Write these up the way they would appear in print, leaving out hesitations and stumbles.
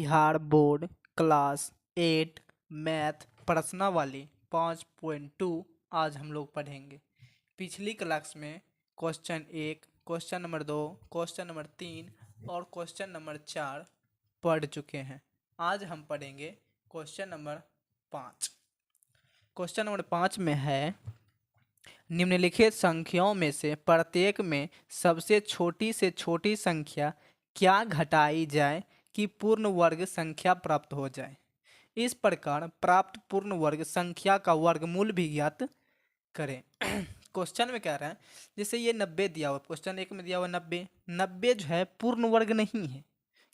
Bihar board class 8 math प्रश्नावली 5.2 आज हम लोग पढ़ेंगे। पिछली क्लास में question 1, question number 2, question number 3 और क्वेश्चन नंबर 4 पढ़ चुके हैं। आज हम पढ़ेंगे क्वेश्चन नंबर 5। क्वेश्चन नंबर 5 में है, निम्नलिखित संख्याओं में से प्रत्येक में सबसे छोटी से छोटी संख्या क्या घटाई जाए कि पूर्ण वर्ग संख्या प्राप्त हो जाए। इस प्रकार प्राप्त पूर्ण वर्ग संख्या का वर्गमूल भी ज्ञात करें। क्वेश्चन में कह रहा है, जैसे ये 90 दिया हुआ, क्वेश्चन 1 में दिया हुआ 90। 90 जो है पूर्ण वर्ग नहीं है।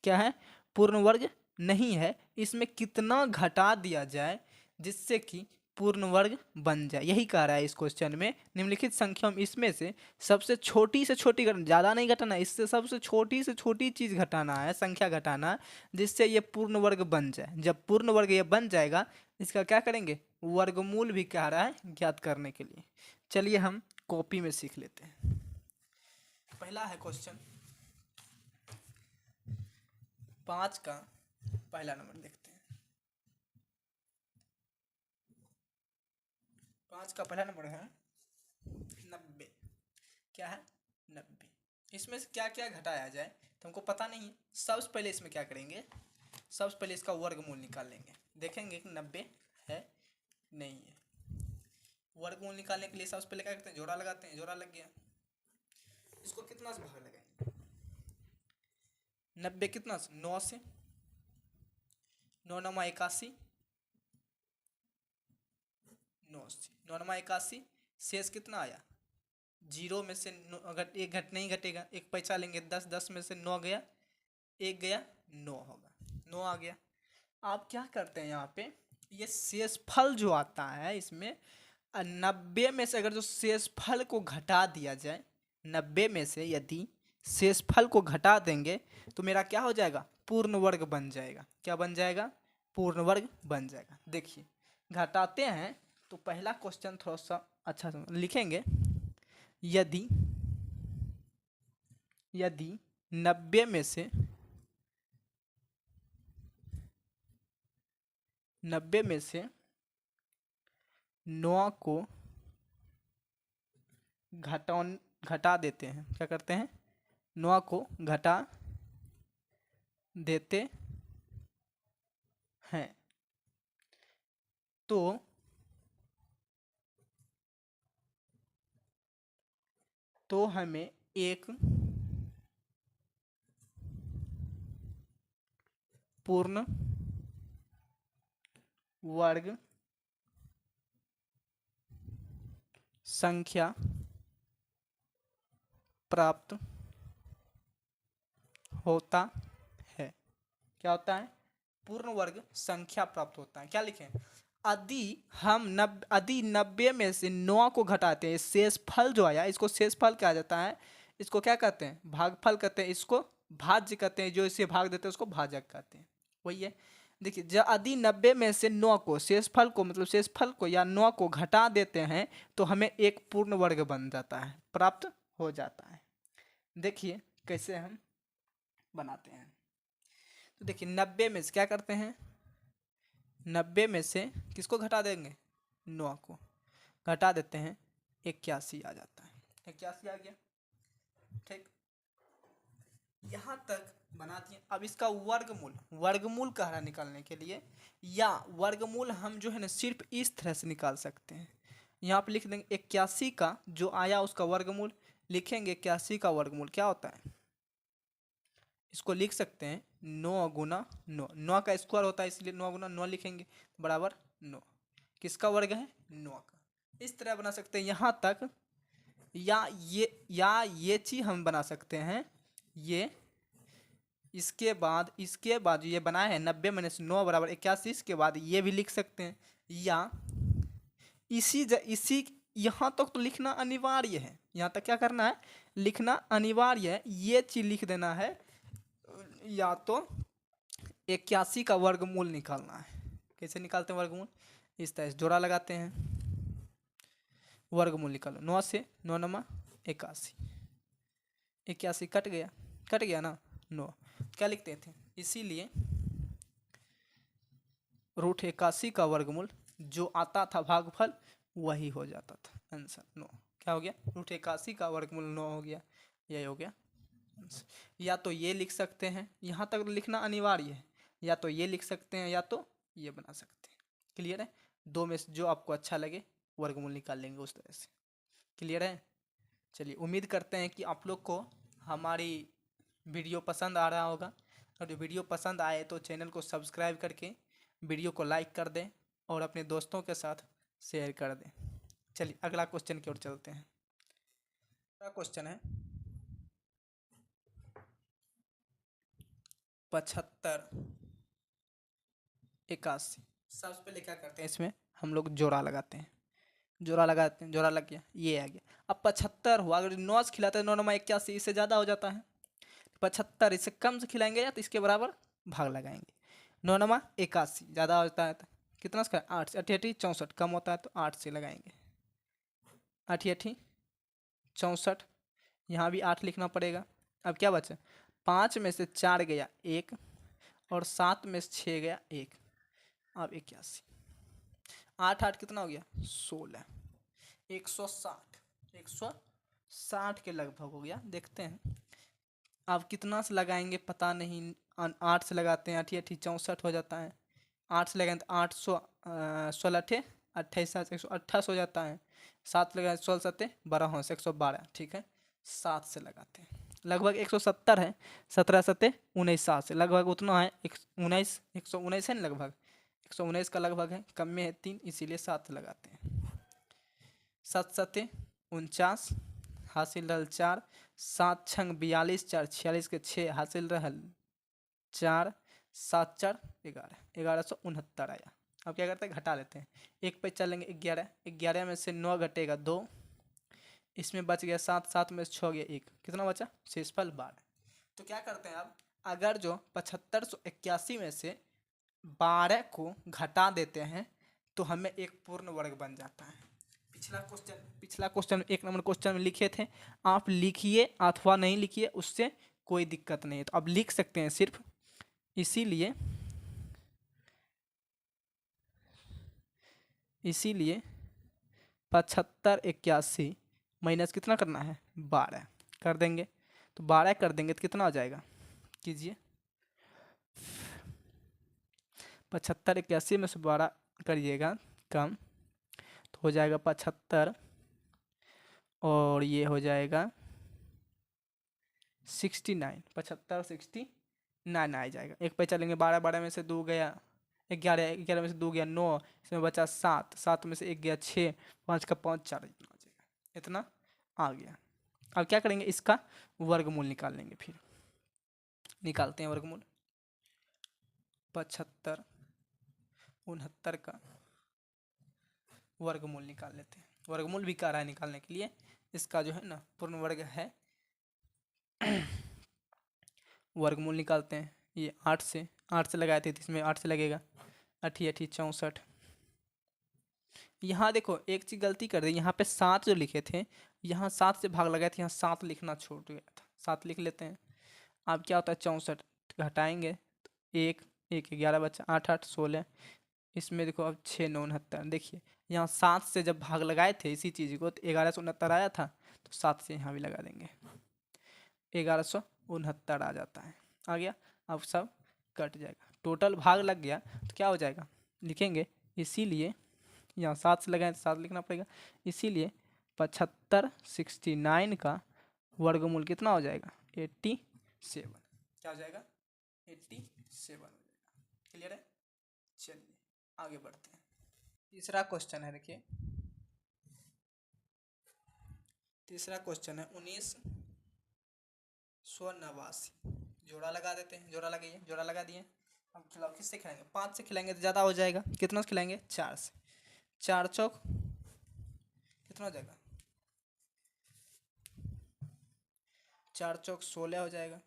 क्या है? पूर्ण वर्ग नहीं है। इसमें कितना घटा दिया जाए जिससे कि पूर्ण वर्ग बन जाए, यही कह रहा है इस क्वेश्चन में। निम्नलिखित संख्या में इसमें से सबसे छोटी से छोटी, ज़्यादा नहीं घटाना, इससे सबसे छोटी से छोटी चीज़ घटाना है, संख्या घटाना है, जिससे ये पूर्ण वर्ग बन जाए। जब पूर्ण वर्ग ये बन जाएगा, इसका क्या करेंगे? वर्गमूल भी कह रहा है ज्ञात करने के लिए। चलिए हम कॉपी में सीख लेते हैं। पहला है क्वेश्चन 5 का पहला नंबर देखते हैं। 5 का पहला नंबर है 90। क्या है? 90। इसमें से क्या क्या घटाया जाए तो हमको पता नहीं है। सबसे पहले इसमें क्या करेंगे? सबसे पहले इसका वर्गमूल निकाल लेंगे। देखेंगे कि 90 है नहीं है। वर्गमूल निकालने के लिए सबसे पहले क्या करते हैं? जोड़ा लगाते हैं। जोड़ा लग गया। इसको कितना से भाग लगाएंगे? 90 कितना से? 9 से। 9 9 81, 9 से 9 9 81। शेष कितना आया? 0 में से अगर एक नहीं घटेगा, एक पैसा लेंगे 10, 10 में से 9 गया, 1 गया, 9 होगा, 9 आ गया। आप क्या करते हैं यहाँ पे, ये शेषफल जो आता है इसमें 90 में से अगर जो शेषफल को घटा दिया जाए, 90 में से यदि शेषफल को घटा देंगे तो मेरा क्या हो जाएगा? पूर्ण वर्ग बन जाएगा। क्या बन जाएगा? पूर्ण वर्ग बन जाएगा। देखिए घटाते हैं तो पहला क्वेश्चन थोड़ा सा अच्छा लिखेंगे। यदि 90 में से 9 को घटा देते हैं। क्या करते हैं? 9 को घटा देते हैं तो हमें एक पूर्ण वर्ग संख्या प्राप्त होता है। क्या होता है? पूर्ण वर्ग संख्या प्राप्त होता है। क्या लिखें? यदि 90 में से 9 को घटाते हैं, शेषफल जो आया इसको शेषफल कहा जाता है। इसको क्या कहते हैं? भागफल कहते हैं। इसको भाज्य कहते हैं। जो इसे भाग देते हैं उसको भाजक कहते हैं। वही है। देखिए यदि 90 में से 9 को शेषफल को मतलब शेषफल को या 9 को घटा देते हैं तो हमें एक पूर्ण वर्ग बन जाता है, प्राप्त हो जाता है। देखिए कैसे हम बनाते हैं। तो देखिए 90 में से क्या करते हैं? 90 में से किसको घटा देंगे? 9 को घटा देते हैं, 81 आ जाता है। 81 आ गया। ठीक, यहाँ तक बना दिए। अब इसका वर्गमूल कह रहा निकालने के लिए, या वर्गमूल हम जो है ना सिर्फ इस तरह से निकाल सकते हैं। यहाँ पे लिख देंगे 81 का जो आया उसका वर्गमूल लिखेंगे। 81 का वर्गमूल क्या होता है? इसको लिख सकते हैं 9 गुना 9। 9 का स्क्वायर होता है, इसलिए 9 गुना 9 लिखेंगे बराबर 9। किसका वर्ग है? 9 का। इस तरह बना सकते हैं यहाँ तक, या ये चीज हम बना सकते हैं। ये इसके बाद ये बनाए हैं 90 में से 9 बराबर 81। इसके बाद ये भी लिख सकते हैं, या इसी यहाँ तक तो लिखना अनिवार्य है। यहाँ तक क्या करना है? लिखना अनिवार्य है। ये चीज लिख देना है, या तो 81 का वर्गमूल निकालना है। कैसे निकालते हैं वर्गमूल? इस तरह से जोड़ा लगाते हैं, वर्गमूल निकालो। 9 से 9 9 81, 81 कट गया ना 9। क्या लिखते थे? इसीलिए √81 का वर्गमूल जो आता था भागफल वही हो जाता था आंसर 9। क्या हो गया? √81 का वर्गमूल 9 हो गया, यही हो गया। या तो ये लिख सकते हैं, यहाँ तक लिखना अनिवार्य है, या तो ये लिख सकते हैं या तो ये बना सकते हैं। क्लियर है? दो में से जो आपको अच्छा लगे वर्गमूल निकाल लेंगे उस तरह से। क्लियर है? चलिए, उम्मीद करते हैं कि आप लोग को हमारी वीडियो पसंद आ रहा होगा, और जो वीडियो पसंद आए तो चैनल को सब्सक्राइब करके वीडियो को लाइक कर दें और अपने दोस्तों के साथ शेयर कर दें। चलिए अगला क्वेश्चन की ओर चलते हैं। अगला क्वेश्चन है 75 81। सबसे पहले क्या करते हैं, इसमें हम लोग जोड़ा लगाते हैं। जोड़ा लगाते हैं, जोड़ा लग गया, ये आ गया। अब 75 हुआ, अगर 9 से खिलाते हैं 9 9 81, इससे ज़्यादा हो जाता है। 75 इससे कम से खिलाएंगे या तो इसके बराबर भाग लगाएंगे। 9 9 81 ज़्यादा होता है तो कितना से 8 से 88 64 कम होता है तो 8 से लगाएंगे। 88 64, यहाँ भी 8 लिखना पड़ेगा। अब क्या बचा? 5 में से 4 गया 1 और 7 में से 6 गया 1। अब 81, 8 8 कितना हो गया? 16। 160 के लगभग हो गया। देखते हैं अब कितना से लगाएंगे, पता नहीं। 8 से लगाते हैं, 8 8 64 हो जाता है। 8 से लगाएंगे तो 800 16 28 128 हो जाता है। 7 लगाए 16 7 12 से 112, ठीक है। 7 से लगाते हैं, लगभग 170 है। 17 7 19 7 से लगभग उतना है। 19 119 है ना, लगभग 119 का लगभग है, कम में है 3, इसीलिए 7 से लगाते हैं। 7 7 49 हासिल रहल 4, 7 छंग 42 4 46 के 6 हासिल रहल 4, 7 4 11 1169 आया। अब क्या करते हैं, घटा लेते हैं। एक पे चलेंगे 11, 11 में से 9 घटेगा 2, इसमें बच गया 7, 7 में से 6 गया 1, कितना बचा? शेषफल 12। तो क्या करते हैं अब, अगर जो 7581 में से 12 को घटा देते हैं तो हमें एक पूर्ण वर्ग बन जाता है। पिछला क्वेश्चन 1 नंबर क्वेश्चन में लिखे थे, आप लिखिए अथवा नहीं लिखिए उससे कोई दिक्कत नहीं है, तो अब लिख सकते हैं सिर्फ। इसीलिए 7581 माइनस कितना करना है? 12 कर देंगे। तो 12 कर देंगे तो कितना हो जाएगा? कीजिए, 7581 में से 12 करिएगा कम तो हो जाएगा 75, और ये हो जाएगा 69। 75 69 आ जाएगा। एक पे चलेंगे, 12 12 में से 2 गया 11, 11 में से 2 गया 9, इसमें बचा 7, 7 में से 1 गया 6, 5 का 5 4, इतना आ जाएगा, इतना आ गया। अब क्या करेंगे, इसका वर्गमूल निकाल लेंगे। फिर निकालते हैं वर्गमूल। 75 69 का वर्गमूल निकाल लेते हैं। वर्गमूल भी कह रहा है निकालने के लिए, इसका जो है ना पूर्ण वर्ग है। वर्गमूल निकालते हैं। ये 8 से लगाए थे तो इसमें 8 से लगेगा, 8 8 64। यहाँ देखो एक चीज़ गलती कर दी, यहाँ पे 7 जो लिखे थे, यहाँ 7 से भाग लगाए थे, यहाँ 7 लिखना छूट गया था, 7 लिख लेते हैं। अब क्या होता है, 64 घटाएंगे तो 1 1 11 बचा, 8 8 16, इसमें देखो अब 6 9 69। देखिए यहाँ 7 से जब भाग लगाए थे इसी चीज़ को तो 1169 आया था, तो 7 से यहाँ भी लगा देंगे, 1169 आ जाता है, आ गया। अब सब कट जाएगा, टोटल भाग लग गया तो क्या हो जाएगा, लिखेंगे। इसीलिए यहाँ 7 से लगाएं तो 7 लिखना पड़ेगा, इसीलिए 75 69 का वर्गमूल कितना हो जाएगा? 87। क्या हो जाएगा? 87 हो जाएगा। क्लियर है? चलिए आगे बढ़ते हैं। तीसरा क्वेश्चन है, देखिए तीसरा क्वेश्चन है 1989। जोड़ा लगा देते हैं, जोड़ा लगाइए, जोड़ा लगा दिए। हम खिलाओ, किससे खिलाएंगे? 5 से खिलाएंगे तो ज़्यादा हो जाएगा, कितना से खिलाएंगे? 4 से। 4 चौक कितना हो जाएगा? 4 चौक 16 हो जाएगा।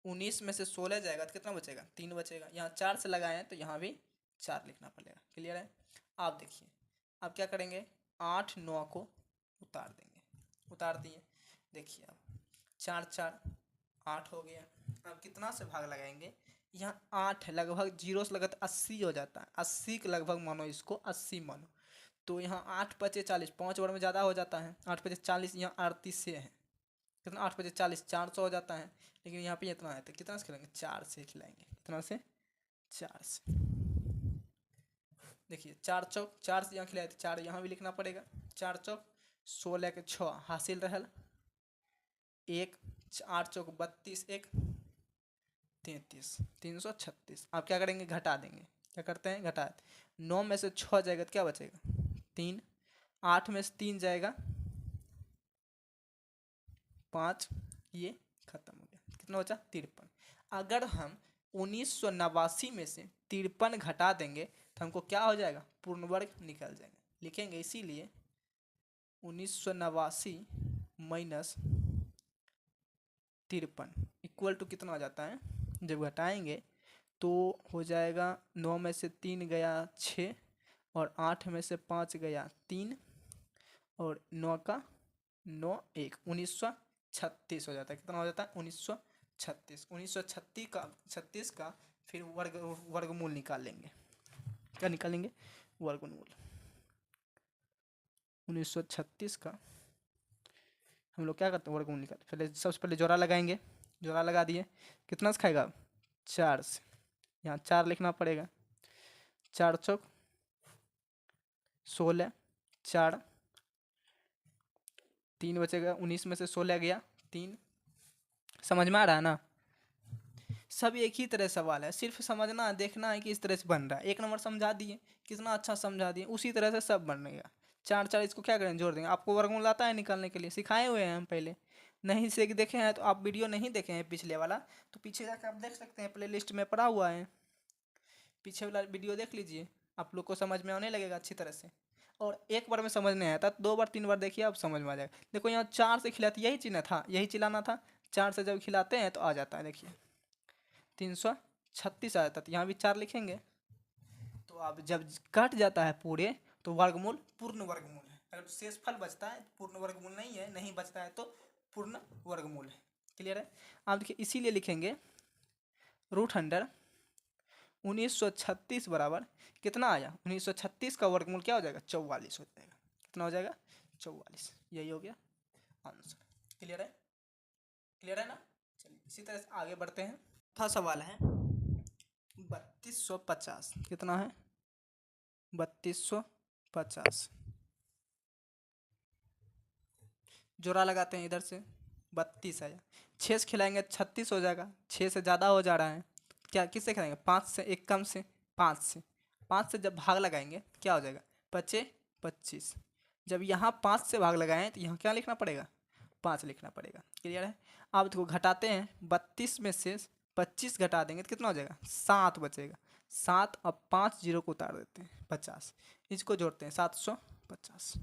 19 में से 16 जाएगा तो कितना बचेगा? 3 बचेगा। यहाँ 4 से लगाए हैं तो यहाँ भी 4 लिखना पड़ेगा। क्लियर है? आप देखिए अब क्या करेंगे, 8 9 को उतार देंगे, उतार दिए। देखिए अब 4 4 8 हो गया। अब कितना से भाग लगाएंगे? यहाँ 8 है, लगभग जीरो से लगभग 80 हो जाता है, 80 के लगभग मानो इसको, 80 मानो। तो यहाँ 8 पचे 40, 5 बार में ज़्यादा हो जाता है, 8 पचे 40, यहाँ 38 से है कितना, 8 पचे 40, 400 हो जाता है। लेकिन यहाँ पे इतना है तो कितना से खिलाएंगे, 4 से खिलाएंगे, कितना से, 4 से। देखिए 4 चौक 4 से यहाँ खिलाए तो 4 यहाँ भी लिखना पड़ेगा, 4 चौक 16 के 6 हासिल रहल, 1 8 चौक 32, 1 33, 336। आप क्या करेंगे, घटा देंगे, क्या करते हैं घटा, 9 में से 6 जाएगा तो क्या बचेगा 3, 8 में से 3 जाएगा 5, ये खत्म हो गया, कितना बचा 53। अगर हम 1989 में से 53 घटा देंगे तो हमको क्या हो जाएगा, पूर्ण वर्ग निकल जाएगा। लिखेंगे इसीलिए 1989 माइनस 53 इक्वल टू कितना हो जाता है, जब घटाएंगे तो हो जाएगा 9 में से 3 गया 6, और 8 में से 5 गया 3, और 9 का 9 1 1936 हो जाता है। कितना हो जाता है 1936, 1936 का फिर वर्गमूल निकाल लेंगे, क्या निकालेंगे, वर्गमूल 1936 का हम लोग क्या करते हैं, वर्गमूल निकाल, पहले सबसे पहले जोड़ा लगाएंगे, जोड़ा लगा दिए, कितना से खाएगा 4 से, यहाँ 4 लिखना पड़ेगा, 4 चौक 16, 4 3 बचेगा, 19 में से 16 गया 3। समझ में आ रहा है ना, सब एक ही तरह सवाल है, सिर्फ समझना है, देखना है कि इस तरह से बन रहा है। 1 नंबर समझा दिए, कितना अच्छा समझा दिए, उसी तरह से सब बनेगा। 4 4 इसको क्या करें, जोड़ देंगे। आपको वर्गमूल आता है निकालने के लिए, सिखाए हुए हैं हम पहले, नहीं सीख देखे हैं तो आप वीडियो नहीं देखे हैं पिछले वाला, तो पीछे जाकर आप देख सकते हैं, प्ले लिस्ट में पड़ा हुआ है, पीछे वाला वीडियो देख लीजिए, आप लोग को समझ में आने लगेगा अच्छी तरह से। और एक बार में समझ नहीं आया था, 2 बार 3 बार देखिए, आप समझ में आ जाएगा। देखो यहाँ 4 से खिलाते, यही चिन्ह था, यही चिल्लाना था, 4 से जब खिलाते हैं तो आ जाता है, देखिए 336 आ जाता है। तो यहाँ भी 4 लिखेंगे, तो अब जब कट जाता है पूरे तो वर्गमूल पूर्ण वर्गमूल है। अगर शेष फल बचता है पूर्ण वर्गमूल नहीं है, नहीं बचता है तो पूर्ण वर्गमूल है। क्लियर है। आप देखिए इसीलिए लिखेंगे रूट अंडर 1936 बराबर कितना आया, 1936 का वर्गमूल क्या हो जाएगा, 44 हो जाएगा। कितना हो जाएगा 44, यही हो गया आंसर। क्लियर है, क्लियर है ना। चलिए इसी तरह से आगे बढ़ते हैं। चौथा सवाल है 3250, कितना है 3250, जोड़ा लगाते हैं इधर से, 32 आया, 6 से खिलाएंगे 36 हो जाएगा, 6 से ज़्यादा हो जा रहा है, क्या किससे खिलाएंगे 5 से, एक कम से 5 से, 5 से जब भाग लगाएंगे क्या हो जाएगा 25 25। जब यहाँ 5 से भाग लगाएं तो यहाँ क्या लिखना पड़ेगा 5 लिखना पड़ेगा। क्लियर है। अब इसको घटाते हैं, 32 में से 25 घटा देंगे तो कितना हो जाएगा 7 बचेगा, 7 अब 5 जीरो को उतार देते हैं 50, इसको जोड़ते हैं 750।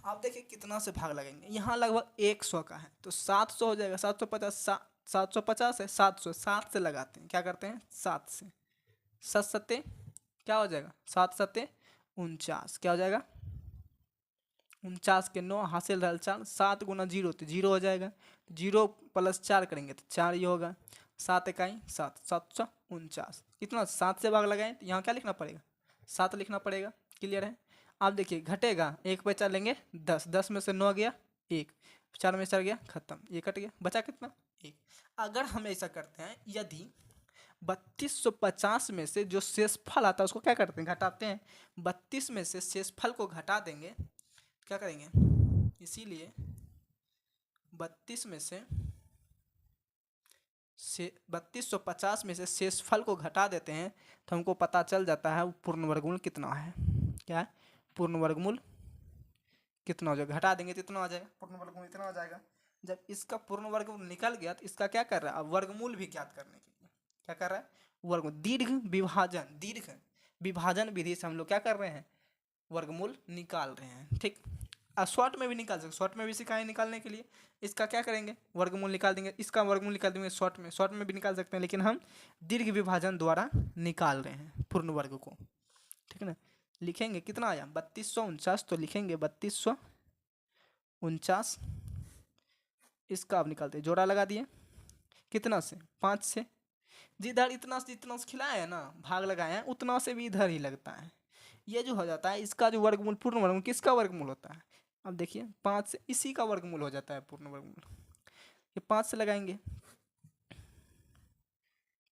आप देखिए कितना से भाग लगेंगे, यहाँ लगभग 100 का है तो 700 हो जाएगा, 750 750 है, 700 7 से लगाते हैं, क्या करते हैं 7 से, 7 सत्ते क्या हो जाएगा 7 सत्ते 49, क्या हो जाएगा 49 के 9 हासिल रहल 4, 7 गुना 0 तो 0 हो जाएगा, 0 प्लस 4 करेंगे तो 4 ही होगा, 7 इकाई 7, 749। कितना 7 से भाग लगाएं तो यहाँ क्या लिखना पड़ेगा 7 लिखना पड़ेगा। क्लियर है। आप देखिए घटेगा, एक बचा लेंगे 10, 10 में से 9 गया 1, 4 में 4 गया खत्म, ये कट गया, बचा कितना 1। अगर हम ऐसा करते हैं, यदि 3250 में से जो शेषफल आता है उसको क्या करते हैं घटाते हैं, 32 में से शेषफल को घटा देंगे, क्या करेंगे, इसीलिए 32 में से 3250 में से शेषफल को घटा देते हैं तो हमको पता चल जाता है पूर्ण वर्गमूल कितना है। क्या है पूर्ण वर्गमूल कितना हो जाएगा, घटा देंगे तो इतना हो जाएगा, पूर्ण वर्गमूल इतना हो जाएगा। जब इसका पूर्ण वर्गमूल निकल गया तो इसका क्या कर रहा है, अब वर्गमूल भी ज्ञात करने के लिए क्या कर रहा है, वर्गमूल दीर्घ विभाजन विधि से हम लोग क्या कर रहे हैं, वर्गमूल निकाल रहे हैं। ठीक, शॉर्ट में भी निकाल सकते, शॉर्ट में भी सिखाएं निकालने के लिए। इसका क्या करेंगे वर्गमूल निकाल देंगे, इसका वर्गमूल निकाल देंगे, शॉर्ट में भी निकाल सकते हैं, लेकिन हम दीर्घ विभाजन द्वारा निकाल रहे हैं पूर्ण वर्ग को। ठीक है ना। लिखेंगे कितना आया 3249, तो लिखेंगे 3249, इसका अब निकालते हैं, जोड़ा लगा दिए, कितना से? 5 से। जिधर इतना से जितना से खिलाए हैं ना, भाग लगाए हैं, उतना से भी इधर ही लगता है। ये जो हो जाता है, इसका जो वर्गमूल, पूर्ण वर्गमूल किसका वर्गमूल होता है? अब देखिए 5 से इसी का वर्गमूल हो जाता है पूर्ण वर्गमूल। ये 5 से लगाएंगे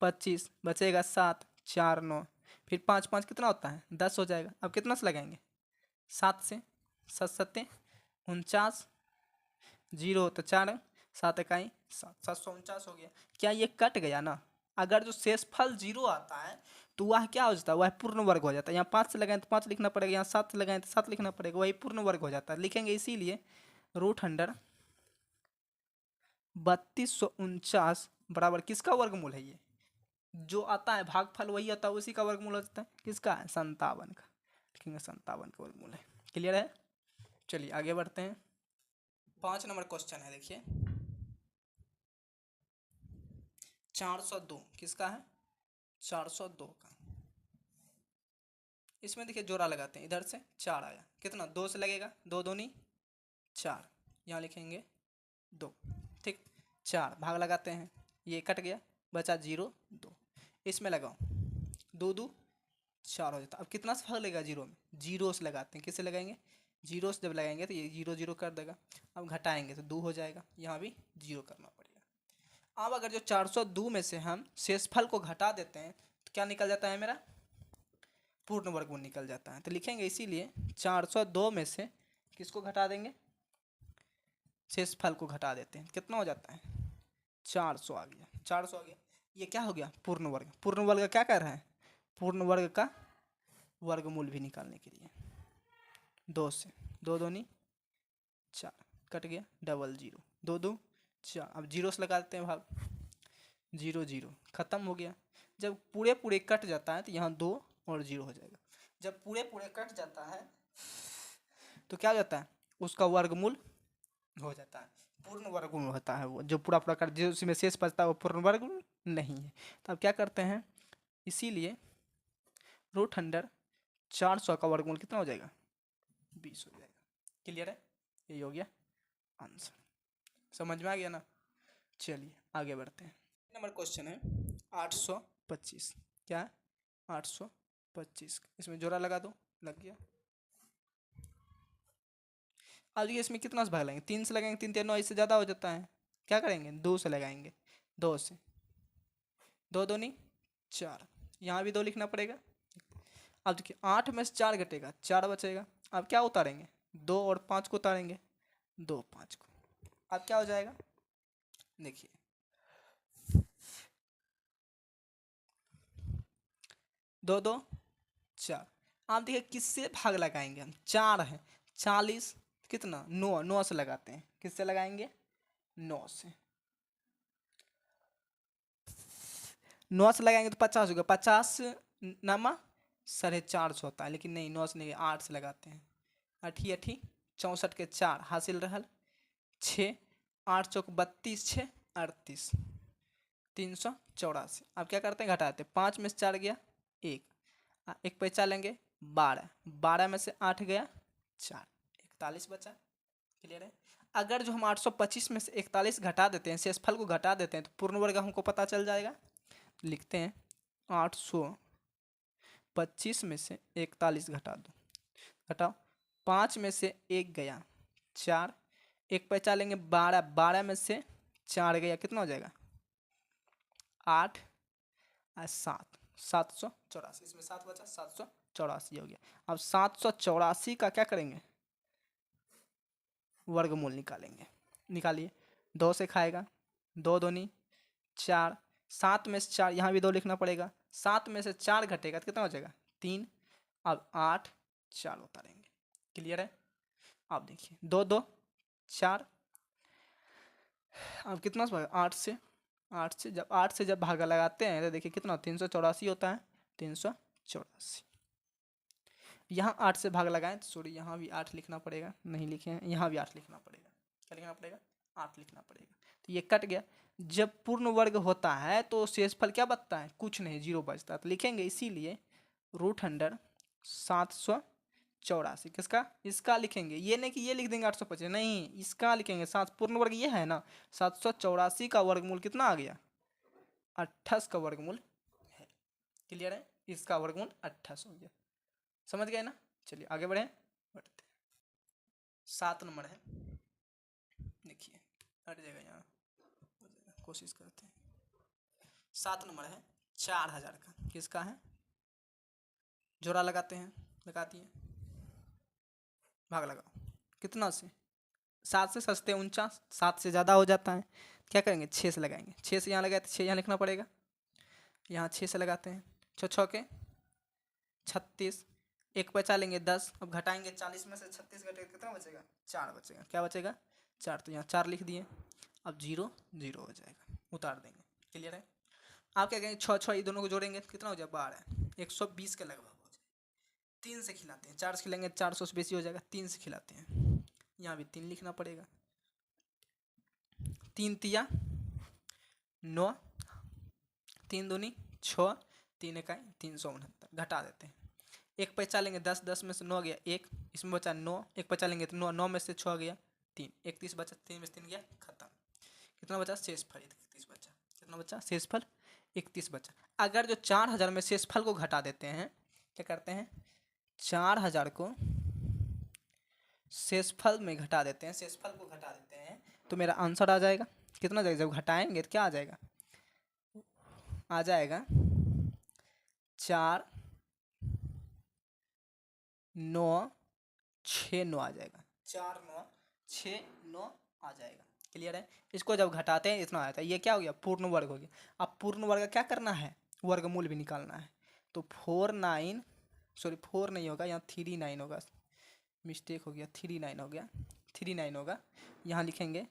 25, बचेगा 7, 4 9, फिर 5 5 कितना होता है? 10 हो जाएगा। अब कितना से लगाएंगे? 7 से। 7 7 49, 0 तो 4, 7 इकाई 7, 749 हो गया। क्या ये कट गया ना? अगर जो शेषफल 0 आता है तो वह क्या हो जाता है? वह पूर्ण वर्ग हो जाता है। यहाँ 5 से लगाएं तो 5 लिखना पड़ेगा, यहाँ 7 से लगाएं तो 7 लिखना पड़ेगा, वही पूर्ण वर्ग हो जाता है। लिखेंगे इसीलिए रूट अंडर 3249 बराबर किसका वर्गमूल है? ये जो आता है भागफल वही आता है, उसी का वर्गमूल हो जाता है। किसका है? 57 का। लिखेंगे 57 का वर्गमूल है। क्लियर है? चलिए आगे बढ़ते हैं। 5 नंबर क्वेश्चन है, देखिए 402 किसका है? 402 का। इसमें देखिए जोड़ा लगाते हैं, इधर से 4 आया, कितना? 2 से लगेगा, 2 दूनी 4, यहाँ लिखेंगे 2। ठीक, 4 भाग लगाते हैं, ये कट गया, बचा 0 2। इसमें लगाओ, 2 2 4 हो जाता। अब कितना से भाग लेगा? 0 में, 0 से लगाते हैं। किससे लगाएंगे? 0 से जब लगाएंगे तो ये 0 0 कर देगा। अब घटाएंगे तो 2 हो जाएगा, यहाँ भी 0 करना पड़ेगा। अब अगर जो 402 में से हम शेषफल को घटा देते हैं तो क्या निकल जाता है? मेरा पूर्ण वर्गमूल निकल जाता है। तो लिखेंगे इसीलिए 402 में से किसको घटा देंगे? शेषफल को घटा देते हैं। कितना हो जाता है? 400 आ गया। 400 आ गया, ये क्या हो गया? पूर्ण वर्ग। पूर्ण वर्ग क्या कर रहा है? पूर्ण वर्ग का वर्गमूल भी निकालने के लिए 2 से, 2 दूनी 4, कट गया, डबल 0, 2 2 4। अब 0 से लगा देते हैं भाग, 0 0 खत्म हो गया। जब पूरे पूरे कट जाता है तो यहाँ 2 और 0 हो जाएगा। जब पूरे पूरे कट जाता है तो क्या हो जाता है? उसका वर्गमूल हो जाता है। पूर्ण वर्गमूल होता है वो, जो पूरा पूरा कट, जो उसमें शेष बचता है वो पूर्ण वर्गमूल नहीं है। तो अब क्या करते हैं, इसीलिए रूट अंडर 400 का वर्गमूल कितना हो जाएगा? 20 हो जाएगा। क्लियर है? यही हो गया आंसर। समझ में आ गया ना? चलिए आगे बढ़ते हैं। नंबर क्वेश्चन है 825। क्या है? 825। इसमें जोड़ा लगा दो, लग गया। अब देखिए इसमें कितना से भाग लगाएंगे? 3 से लगाएंगे, 3 3 9, इससे ज़्यादा हो जाता है। क्या करेंगे? 2 से लगाएंगे, 2 से, 2 दूनी 4, यहाँ भी 2 लिखना पड़ेगा। अब देखिए 8 में से 4 घटेगा, 4 बचेगा। अब क्या उतारेंगे? 2 और 5 को उतारेंगे, 2 5 को। अब क्या हो जाएगा? देखिए 2 2 4। आप देखिए किससे भाग लगाएंगे हम? 4 है, 40 कितना? 9, 9 से लगाते हैं। किससे लगाएंगे? 9 से। 9 से लगाएंगे तो 50 होगा, 50 नामा 450 होता है, लेकिन नहीं, 9 से नहीं, 8 से लगाते हैं। 8 8 64 के 4 हासिल रहल 6, 8 चौक 32, 6 38, 384। अब क्या करते हैं? घटाते हैं। 5 में से 4 गया 1, एक पैसा लेंगे 12, 12 में से 8 गया 4, 41 बचा। क्लियर है? अगर जो हम 825 में से 41 घटा देते हैं, शेषफल को घटा देते हैं, तो पूर्ण वर्ग हमको पता चल जाएगा। लिखते हैं 825 में से 41 घटा दो, घटाओ। 5 में से 1 गया 4, एक पैसा लेंगे 12, 12 में से 4 गया, कितना हो जाएगा? 8 और 7, 784। इसमें 7 बचा, 784 हो गया। अब 784 का क्या करेंगे? वर्गमूल निकालेंगे। निकालिए, 2 से खाएगा, 2 दूनी 4, 7 में से 4, यहाँ भी 2 लिखना पड़ेगा। 7 में से 4 घटेगा तो कितना हो जाएगा? 3। अब 8 4 उतारेंगे। क्लियर है? अब देखिए 2 2 4। अब कितना से भागा? 8 से। 8 से जब भागा लगाते हैं तो देखिए कितना? 384 होता है, 384। यहाँ 8 से भाग लगाएं तो सॉरी, यहाँ भी 8 लिखना पड़ेगा, नहीं लिखे हैं, यहाँ भी 8 लिखना पड़ेगा। क्या लिखना पड़ेगा? 8 लिखना पड़ेगा। तो ये कट गया। जब पूर्ण वर्ग होता है तो शेषफल क्या बचता है? कुछ नहीं, 0 बचता है। तो लिखेंगे इसीलिए रूट अंडर 784 किसका? इसका लिखेंगे। ये नहीं कि ये लिख देंगे 825, नहीं, इसका लिखेंगे। 7 पूर्ण वर्ग ये है ना, 784 का वर्गमूल कितना आ गया? 28 का वर्गमूल है। क्लियर है, इसका वर्गमूल 28 हो गया। समझ गए ना। चलिए आगे बढ़े, बढ़ते 7 नंबर है। देखिए हट जाएगा यहाँ, कोशिश करते हैं। 7 नंबर है 4000 का। किसका है? जोड़ा लगाते हैं, लगा दिए, भाग लगाओ। कितना से? 7 से सस्ते 49, 7 से ज़्यादा हो जाता है। क्या करेंगे? 6 से लगाएंगे। 6 से यहाँ लगाए तो 6 यहाँ लिखना पड़ेगा, यहाँ 6 से लगाते हैं। 6 6 के 36, एक बचा लेंगे 10। अब घटाएंगे 40 में से 36 घटेगा, कितना बचेगा? 4 बचेगा। क्या बचेगा? 4। तो यहाँ 4 लिख दिए। अब 0 0 हो जाएगा, उतार देंगे। क्लियर है। आप क्या कहेंगे? 6 6 ये दोनों को जोड़ेंगे कितना हो जाए? 12, 120 के लगभग हो जाए। 3 से खिलाते हैं, 4 से खिलाएंगे 400 से बेसी हो जाएगा। 3 से खिलाते हैं, यहाँ भी 3 लिखना पड़ेगा। 3 तिया 9, 3 दूनी 6, 3 इकाई 369। घटा देते हैं। एक बचा लेंगे 10, 10 में से 9 गया 1, इसमें बचा 9, एक बचा लेंगे तो 9, 9 में से 6 गया 3, 31 बचा, 3 में से 3 गया, खत्म। कितना बचा? शेषफल 31 बचा। कितना बचा? शेषफल 31 बचा। अगर जो 4000 में शेषफल को घटा देते हैं, क्या करते हैं? 4000 को शेषफल में घटा देते हैं, शेषफल को घटा देते हैं तो मेरा आंसर आ जाएगा। कितना जाएगा? जब घटाएंगे तो क्या आ जाएगा? आ जाएगा 4 9 6 9 आ जाएगा। 4 9 6 9 आ जाएगा। क्लियर है। इसको जब घटाते हैं इतना आता है। ये क्या हो गया? पूर्ण वर्ग हो गया। अब पूर्ण वर्ग क्या करना है? वर्गमूल भी निकालना है। तो 4 नहीं होगा, यहाँ 39 होगा, मिस्टेक हो गया, 39 हो गया, 39 होगा। यहाँ लिखेंगे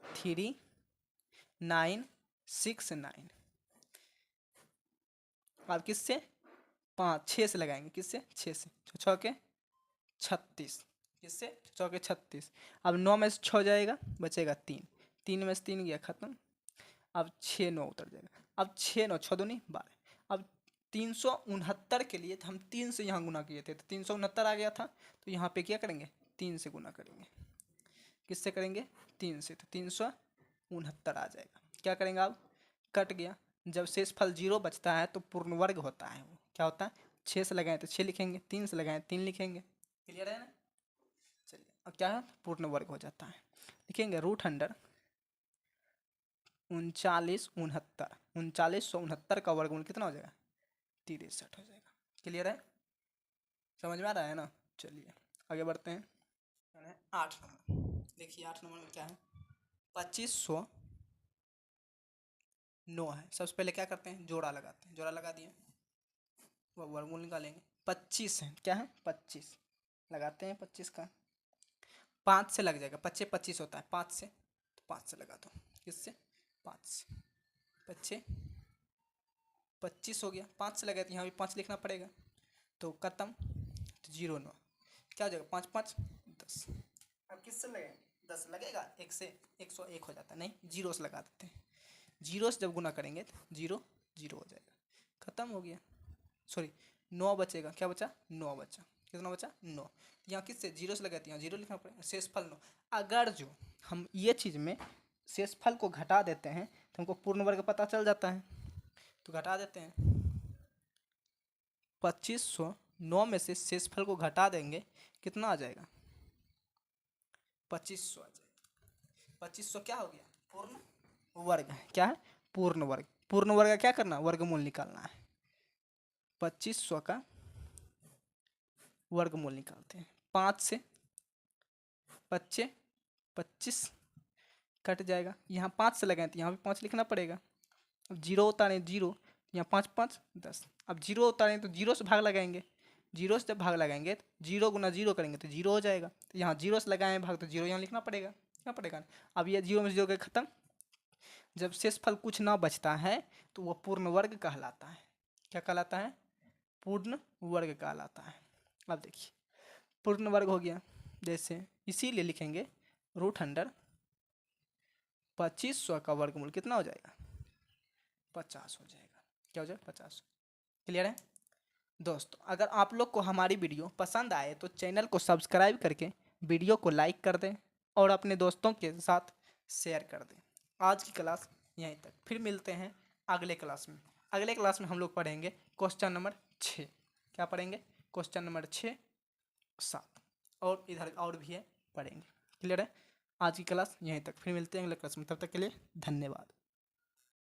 3969। अब किससे? 5 6 से लगाएंगे। किससे? 6 से। 6 के 36, किससे? 6 के 36। अब 9 में से 6 जाएगा, बचेगा 3, 3 में से 3 गया, खत्म। अब 6 9 उतर जाएगा। अब 6 9 6 दूनी 12। अब 369 के लिए हम 3 से यहाँ गुना किए थे तो 369 आ गया था। तो यहाँ पे क्या करेंगे? 3 से गुना करेंगे। किससे करेंगे? 3 से। तो 369 आ जाएगा। क्या करेंगे? अब कट गया। जब शेषफल 0 बचता है तो पूर्ण वर्ग होता है। वो क्या होता है? 6 से लगाएं तो 6 लिखेंगे, 3 से लगाएं 3 लिखेंगे। क्लियर है ना। चलिए अब क्या है? पूर्ण वर्ग हो जाता है। लिखेंगे √अंडर 3969 का वर्गमूल कितना हो जाएगा? 63 हो जाएगा। क्लियर है, समझ में आ रहा है ना। चलिए आगे बढ़ते हैं। 8 नंबर देखिए, 8 नंबर में क्या है? 2509 है। सबसे पहले क्या करते हैं? जोड़ा लगाते हैं। जोड़ा लगा दिए, वह वर्गमूल निकालेंगे। 25 है, क्या है? 25 लगाते हैं। 25 का 5 से लग जाएगा, 25 25 होता है 5 से, तो 5 से लगा दो। किससे? 5 से। 25 25 हो गया। 5 से लगा तो यहाँ भी 5 लिखना पड़ेगा, तो खत्म। तो 0 9 क्या हो जाएगा? 5 5 10। अब किससे लगेगा? 10 लगेगा। 1 से 101 हो जाता है, नहीं 0 से लगा देते हैं। 0 से जब गुना करेंगे तो 0 0 हो जाएगा, खत्म हो गया। सॉरी 9 बचेगा। क्या बचा? 9 बचा। कितना बचा? 9। यहाँ किससे? 0 से लगाते हैं, यहाँ 0 लिखना पड़ेगा। शेषफल 9। अगर जो हम ये चीज़ में शेषफल को घटा देते हैं तो हमको पूर्ण वर्ग पता चल जाता है। तो घटा देते हैं। 2509 में से शेषफल को घटा देंगे, कितना आ जाएगा? 2500 आ जाएगा। 2500 क्या हो गया? पूर्ण वर्ग है। क्या है? पूर्ण वर्ग। पूर्ण वर्ग का क्या करना? वर्गमूल निकालना है। 2500 का वर्गमूल निकालते हैं। 5 से 25 25 कट जाएगा। यहाँ 5 से लगाए तो यहाँ भी 5 लिखना पड़ेगा। अब 0 उतारें 0, यहाँ 5 5 10। अब 0 उतारें तो 0 से भाग लगाएंगे। 0 से जब भाग लगाएंगे तो 0 गुना 0 करेंगे तो 0 हो जाएगा। तो यहाँ 0 से लगाएं भाग तो 0 यहाँ लिखना पड़ेगा। क्या पड़ेगा? अब ये 0 में 0 के खत्म। जब शेषफल कुछ ना बचता है तो वह पूर्ण वर्ग कहलाता है। क्या कहलाता है? पूर्ण वर्ग कहलाता है। अब देखिए पूर्ण वर्ग हो गया, जैसे इसीलिए लिखेंगे √अंडर 2500 का वर्गमूल कितना हो जाएगा? 50 हो जाएगा। क्या हो जाएगा? 50। क्लियर है दोस्तों। अगर आप लोग को हमारी वीडियो पसंद आए तो चैनल को सब्सक्राइब करके वीडियो को लाइक कर दें और अपने दोस्तों के साथ शेयर कर दें। आज की क्लास यहीं तक, फिर मिलते हैं अगले क्लास में। अगले क्लास में हम लोग पढ़ेंगे क्वेश्चन नंबर 6। क्या पढ़ेंगे? क्वेश्चन नंबर 6, 7 और इधर और भी है, पढ़ेंगे। क्लियर है? आज की क्लास यहीं तक, फिर मिलते हैं अगले क्लास में। तब तक के लिए धन्यवाद।